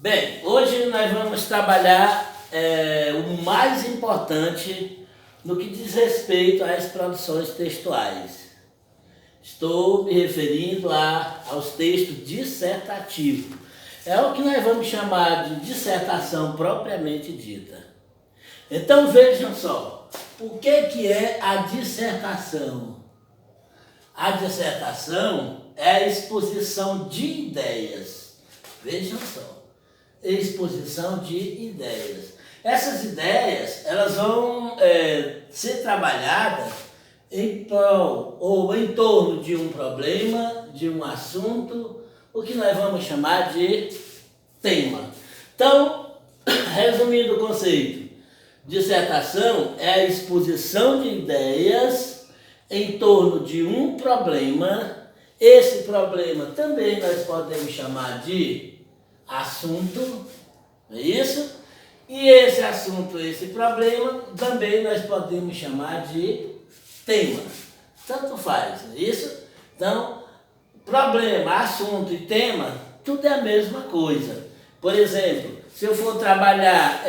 Bem, hoje nós vamos trabalhar o mais importante no que diz respeito às produções textuais. Estou me referindo aos textos dissertativos. É o que nós vamos chamar de dissertação propriamente dita. Então vejam só, o que é a dissertação? A dissertação é a exposição de ideias. Vejam só, exposição de ideias. Essas ideias, elas vão ser trabalhadas em prol ou em torno de um problema, de um assunto, o que nós vamos chamar de tema. Então, resumindo o conceito, dissertação é a exposição de ideias em torno de um problema. Esse problema também nós podemos chamar de assunto, não é isso? E esse assunto, esse problema, também nós podemos chamar de tema. Tanto faz, não é isso? Então, problema, assunto e tema, tudo é a mesma coisa. Por exemplo, se eu for trabalhar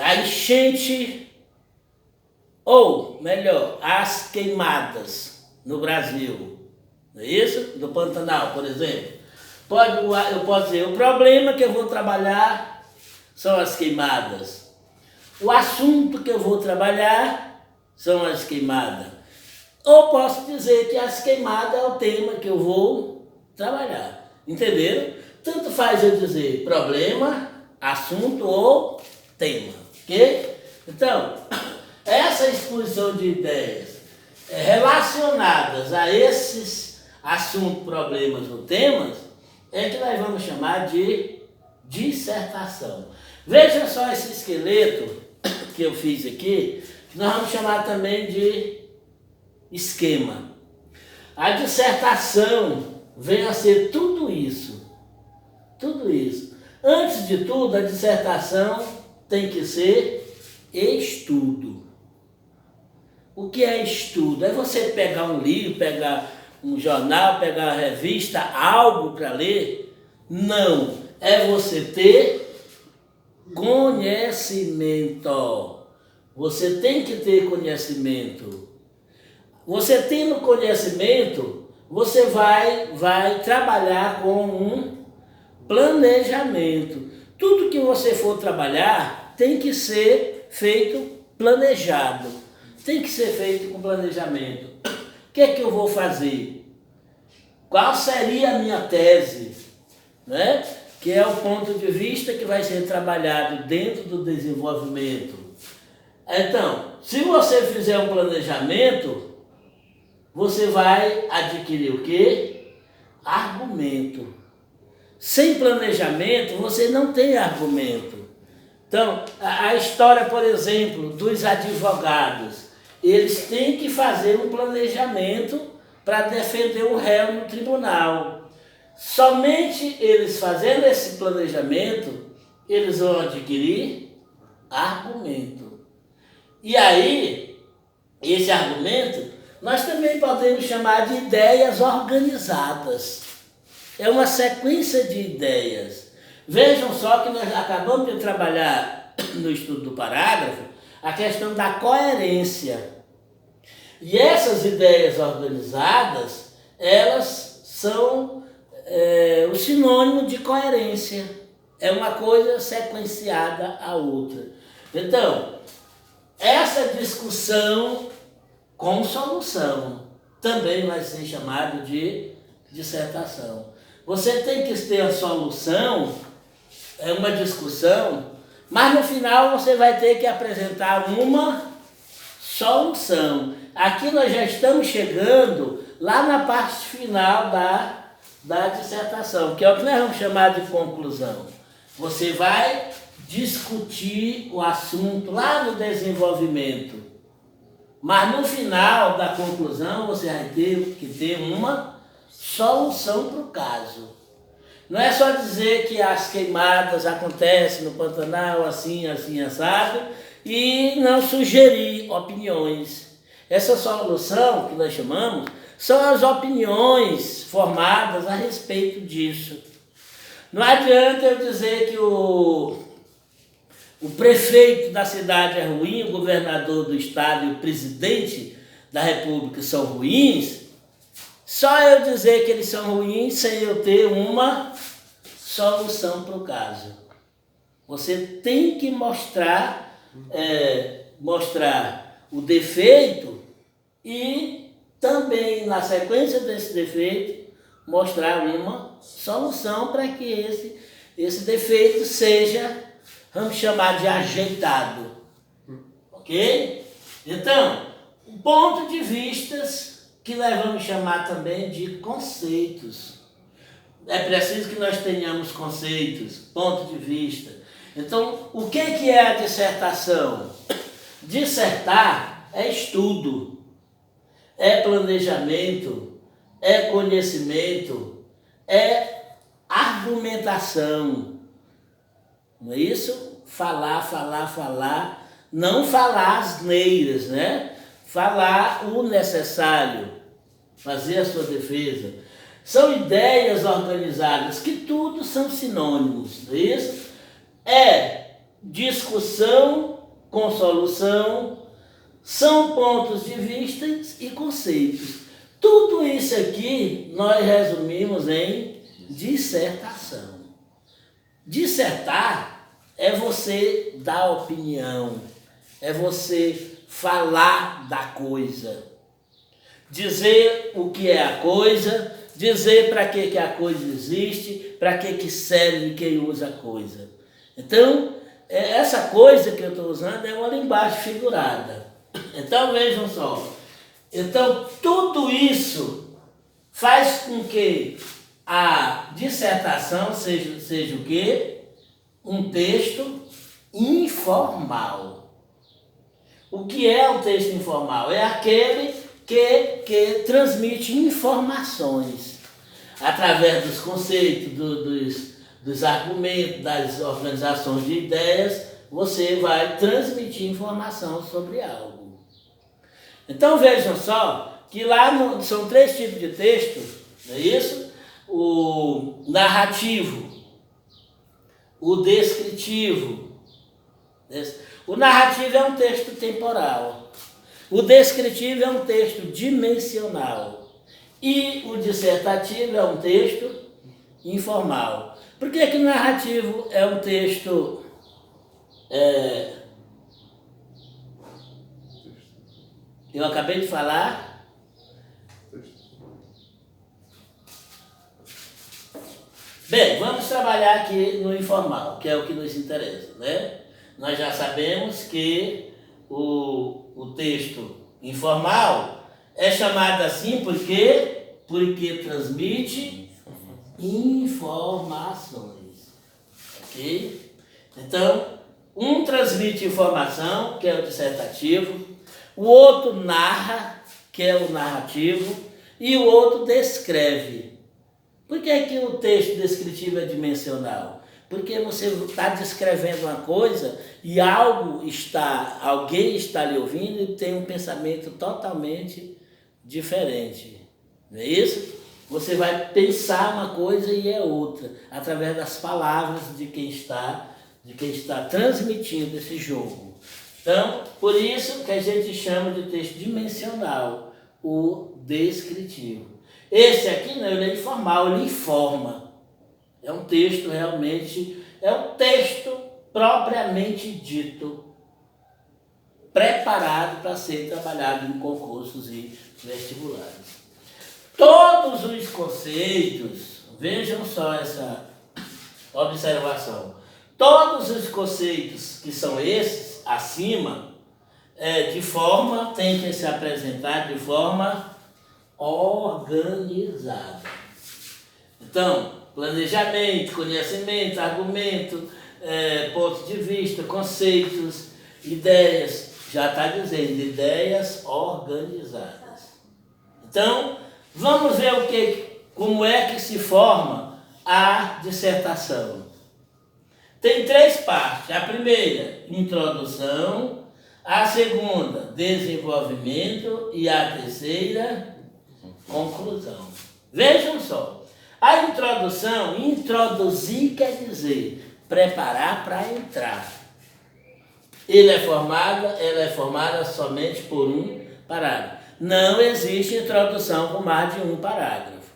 a enchente, ou melhor, as queimadas no Brasil, não é isso? Do Pantanal, por exemplo. Eu posso dizer, o problema que eu vou trabalhar são as queimadas. O assunto que eu vou trabalhar são as queimadas. Ou posso dizer que as queimadas é o tema que eu vou trabalhar. Entenderam? Tanto faz eu dizer problema, assunto ou tema. Ok? Então, essa exposição de ideias relacionadas a esses assuntos, problemas ou temas é que nós vamos chamar de dissertação. Veja só esse esqueleto que eu fiz aqui, que nós vamos chamar também de esquema. A dissertação vem a ser tudo isso. Tudo isso. Antes de tudo, a dissertação tem que ser estudo. O que é estudo? É você pegar um livro, pegar um jornal, pegar uma revista, algo para ler? Não. É você ter conhecimento. Você tem que ter conhecimento. Você tendo conhecimento, você vai trabalhar com um planejamento. Tudo que você for trabalhar tem que ser feito planejado. Tem que ser feito com planejamento. O que é que eu vou fazer? Qual seria a minha tese? Né? Que é o ponto de vista que vai ser trabalhado dentro do desenvolvimento. Então, se você fizer um planejamento, você vai adquirir o quê? Argumento. Sem planejamento, você não tem argumento. Então, a história, por exemplo, dos advogados, eles têm que fazer um planejamento para defender o réu no tribunal. Somente eles fazendo esse planejamento, eles vão adquirir argumento. E aí, esse argumento, nós também podemos chamar de ideias organizadas. É uma sequência de ideias. Vejam só que nós acabamos de trabalhar no estudo do parágrafo a questão da coerência. E essas ideias organizadas, elas são o sinônimo de coerência. É uma coisa sequenciada à outra. Então, essa discussão com solução também vai ser chamado de dissertação. Você tem que ter a solução, uma discussão, mas no final você vai ter que apresentar uma solução. Aqui nós já estamos chegando lá na parte final da dissertação, que é o que nós vamos chamar de conclusão. Você vai discutir o assunto lá no desenvolvimento, mas no final da conclusão você vai ter que ter uma solução para o caso. Não é só dizer que as queimadas acontecem no Pantanal assim, assim, assado, e não sugerir opiniões. Essa solução que nós chamamos são as opiniões formadas a respeito disso. Não adianta eu dizer que o prefeito da cidade é ruim, o governador do estado e o presidente da república são ruins, só eu dizer que eles são ruins sem eu ter uma solução para o caso. Você tem que mostrar o defeito e também, na sequência desse defeito, mostrar uma solução para que esse defeito seja, vamos chamar de ajeitado. Ok? Então, um ponto de vistas que nós vamos chamar também de conceitos. É preciso que nós tenhamos conceitos, ponto de vista. Então, o que é a dissertação? Dissertar é estudo, é planejamento, é conhecimento, é argumentação. Não é isso? Falar. Não falar asneiras, né? Falar o necessário, fazer a sua defesa. São ideias organizadas, que tudo são sinônimos, não é isso? É discussão com solução, são pontos de vista e conceitos. Tudo isso aqui nós resumimos em dissertação. Dissertar é você dar opinião, é você falar da coisa, dizer o que é a coisa, dizer para que a coisa existe, para que serve quem usa a coisa. Então, essa coisa que eu estou usando é uma linguagem figurada. Então, vejam só. Então, tudo isso faz com que a dissertação seja o quê? Um texto informal. O que é um texto informal? É aquele que transmite informações através dos conceitos, dos argumentos, das organizações de ideias. Você vai transmitir informação sobre algo. Então vejam só que lá são 3 tipos de texto, não é isso? O narrativo, o descritivo. O narrativo é um texto temporal. O descritivo é um texto dimensional. E o dissertativo é um texto informal. Por que o narrativo é um texto eu acabei de falar? Bem, vamos trabalhar aqui no informal, que é o que nos interessa, né? Nós já sabemos que o texto informal é chamado assim porque transmite informações. Ok? Então, um transmite informação, que é o dissertativo, o outro narra, que é o narrativo, e o outro descreve. Por que o texto descritivo é dimensional? Porque você está descrevendo uma coisa e alguém está lhe ouvindo e tem um pensamento totalmente diferente. Não é isso? Você vai pensar uma coisa e é outra, através das palavras de quem está transmitindo esse jogo. Então, por isso que a gente chama de texto dimensional, o descritivo. Esse aqui não, ele é informal, ele informa. É um texto realmente, é um texto propriamente dito, preparado para ser trabalhado em concursos e vestibulares. Todos os conceitos, vejam só essa observação, todos os conceitos que são esses, acima, tem que se apresentar de forma organizada. Então, planejamento, conhecimento, argumento, ponto de vista, conceitos, ideias, já está dizendo, ideias organizadas. Então, vamos ver como é que se forma a dissertação. Tem 3 partes. A primeira, introdução. A segunda, desenvolvimento. E a terceira, conclusão. Vejam só. A introdução, introduzir quer dizer preparar para entrar. Ela é formada somente por um parágrafo. Não existe introdução com mais de um parágrafo.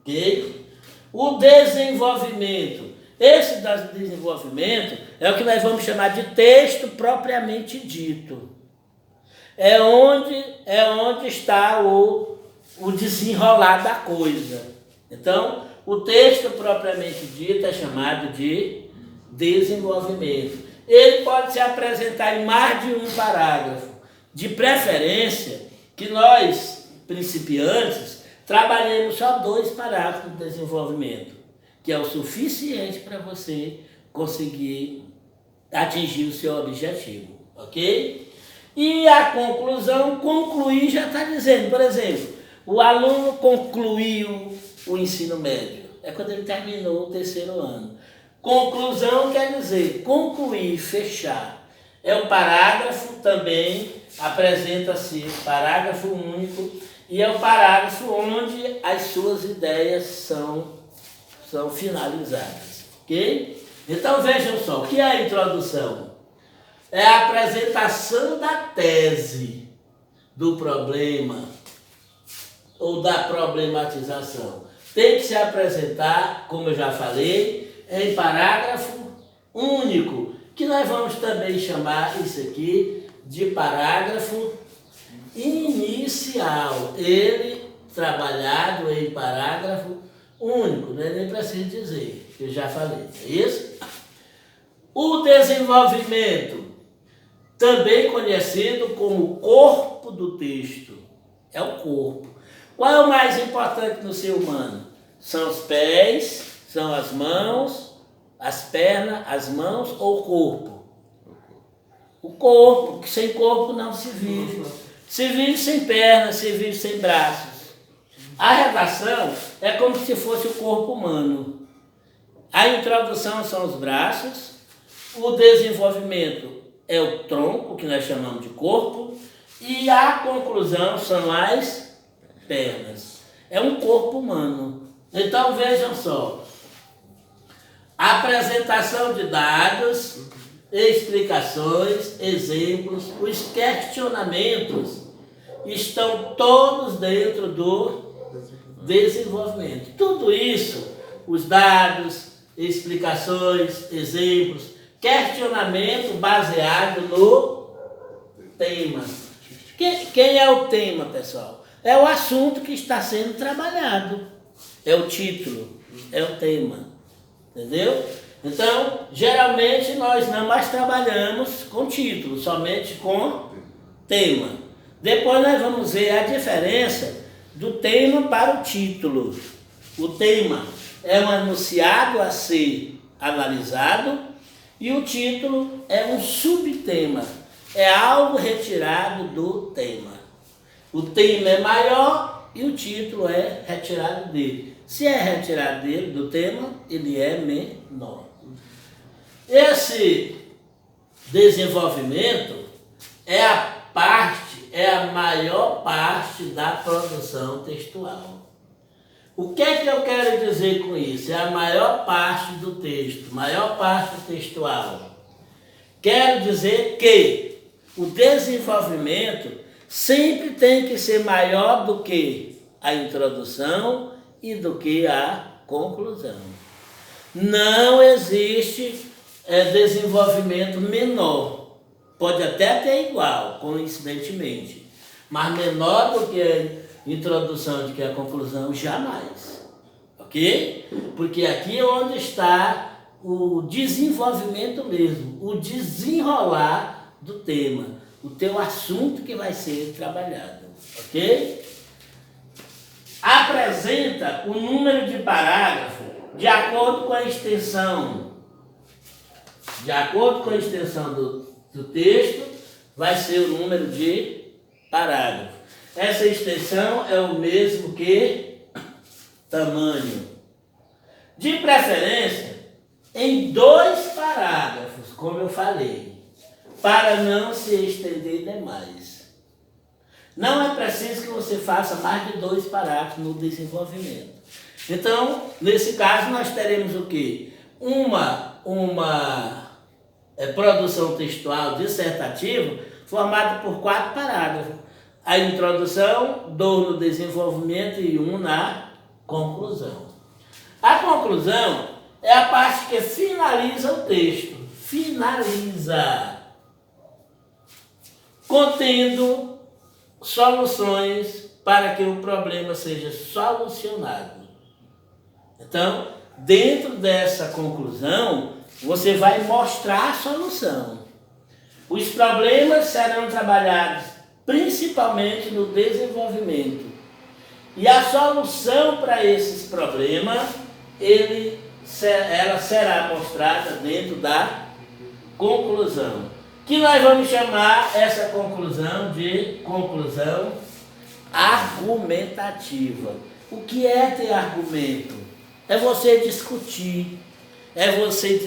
Ok? O desenvolvimento. Esse desenvolvimento é o que nós vamos chamar de texto propriamente dito. É onde está o desenrolar da coisa. Então, o texto propriamente dito é chamado de desenvolvimento. Ele pode se apresentar em mais de um parágrafo. De preferência, que nós, principiantes, trabalhemos só 2 parágrafos de desenvolvimento, que é o suficiente para você conseguir atingir o seu objetivo, ok? E a conclusão, concluir já está dizendo, por exemplo, o aluno concluiu o ensino médio, é quando ele terminou o 3º ano. Conclusão quer dizer concluir, fechar. É o parágrafo também, apresenta-se parágrafo único, e é o parágrafo onde as suas ideias são finalizadas, ok? Então vejam só, o que é a introdução? É a apresentação da tese, do problema ou da problematização. Tem que se apresentar, como eu já falei, em parágrafo único, que nós vamos também chamar isso aqui de parágrafo inicial. Ele trabalhado em parágrafo único, não é nem preciso dizer, que eu já falei, é isso? O desenvolvimento, também conhecido como corpo do texto, é o corpo. Qual é o mais importante no ser humano? São os pés, são as mãos, as pernas, as mãos ou o corpo? O corpo, que sem corpo não se vive. Se vive sem pernas, se vive sem braços. A redação é como se fosse o corpo humano. A introdução são os braços, o desenvolvimento é o tronco, que nós chamamos de corpo, e a conclusão são as pernas. É um corpo humano. Então vejam só, apresentação de dados, explicações, exemplos, os questionamentos estão todos dentro do desenvolvimento. Tudo isso, os dados, explicações, exemplos, questionamento baseado no tema. Quem é o tema, pessoal? É o assunto que está sendo trabalhado. É o título, é o tema. Entendeu? Então, geralmente nós não mais trabalhamos com título, somente com tema. Depois nós vamos ver a diferença do tema para o título. O tema é um enunciado a ser analisado e o título é um subtema, é algo retirado do tema. O tema é maior e o título é retirado dele. Se é retirado dele, do tema, ele é menor. Esse desenvolvimento é a maior parte da produção textual. O que é que eu quero dizer com isso? É a maior parte do texto, maior parte textual. Quero dizer que o desenvolvimento sempre tem que ser maior do que a introdução e do que a conclusão. Não existe desenvolvimento menor. Pode até ter igual, coincidentemente, mas menor do que a introdução, do que a conclusão, jamais. Ok? Porque aqui é onde está o desenvolvimento mesmo, o desenrolar do tema, o teu assunto que vai ser trabalhado. Ok? Apresenta o número de parágrafo de acordo com a extensão. De acordo com a extensão do texto, vai ser o número de parágrafo. Essa extensão é o mesmo que tamanho. De preferência, em 2 parágrafos, como eu falei, para não se estender demais. Não é preciso que você faça mais de 2 parágrafos no desenvolvimento. Então, nesse caso, nós teremos o quê? Uma produção textual dissertativa formada por 4 parágrafos. A introdução, 2 no desenvolvimento e 1 na conclusão. A conclusão é a parte que finaliza o texto. Finaliza. Contendo soluções para que o problema seja solucionado. Então, dentro dessa conclusão, você vai mostrar a solução. Os problemas serão trabalhados principalmente no desenvolvimento. E a solução para esses problemas, ela será mostrada dentro da conclusão. Que nós vamos chamar essa conclusão de conclusão argumentativa. O que é ter argumento? É você discutir, é você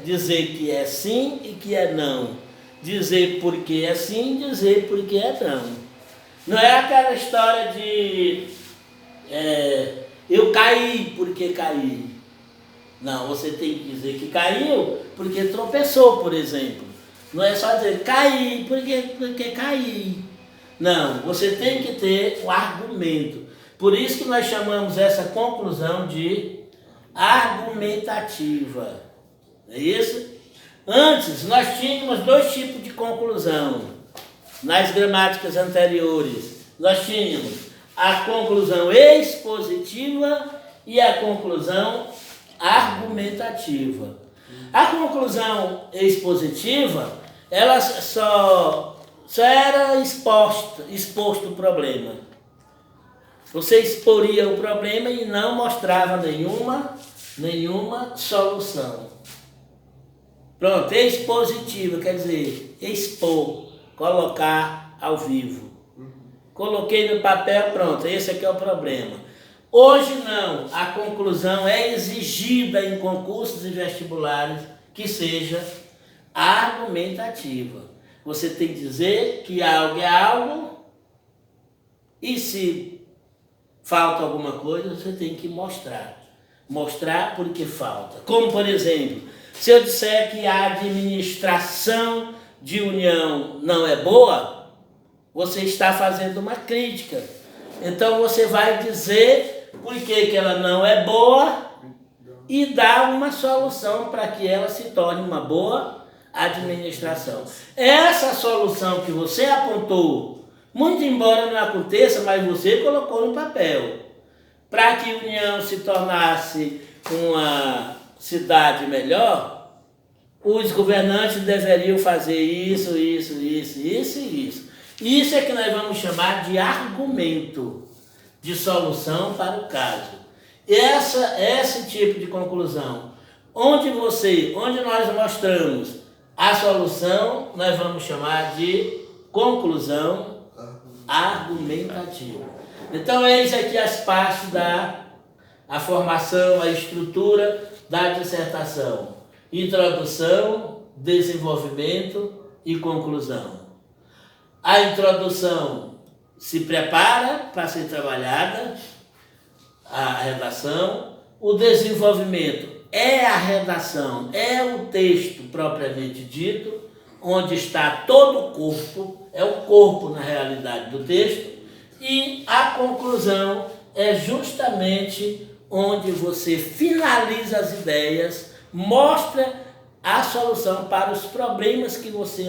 dizer que é sim e que é não. Dizer por que é sim, dizer por que é não. Não é aquela história de eu caí porque caí. Não, você tem que dizer que caiu porque tropeçou, por exemplo. Não é só dizer caí porque caí. Não, você tem que ter um argumento. Por isso que nós chamamos essa conclusão de argumentativa. Não é isso? Antes, nós tínhamos 2 tipos de conclusão. Nas gramáticas anteriores, nós tínhamos a conclusão expositiva e a conclusão argumentativa. A conclusão expositiva, ela só era exposto o problema. Você exporia o problema e não mostrava nenhuma solução. Pronto, expositiva quer dizer expor, colocar ao vivo. Coloquei no papel, pronto, esse aqui é o problema. Hoje não, a conclusão é exigida em concursos e vestibulares que seja argumentativa. Você tem que dizer que algo é algo e se falta alguma coisa, você tem que mostrar. Mostrar porque falta. Como, por exemplo, se eu disser que a administração de união não é boa, você está fazendo uma crítica. Então você vai dizer por que ela não é boa e dar uma solução para que ela se torne uma boa administração. Essa solução que você apontou, muito embora não aconteça, mas você colocou no papel, para que a União se tornasse uma cidade melhor, os governantes deveriam fazer isso. Isso é que nós vamos chamar de argumento, de solução para o caso. Esse tipo de conclusão, onde nós mostramos a solução, nós vamos chamar de conclusão argumentativa. Então, eis aqui as partes a formação, a estrutura da dissertação. Introdução, desenvolvimento e conclusão. A introdução se prepara para ser trabalhada, a redação. O desenvolvimento é a redação, é o texto propriamente dito, onde está todo o corpo, é o corpo na realidade do texto. E a conclusão é justamente onde você finaliza as ideias, mostra a solução para os problemas que você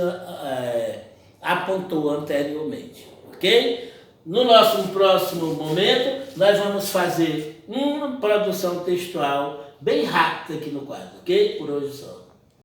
apontou anteriormente, ok? No nosso próximo momento, nós vamos fazer uma produção textual bem rápida aqui no quadro, ok? Por hoje só.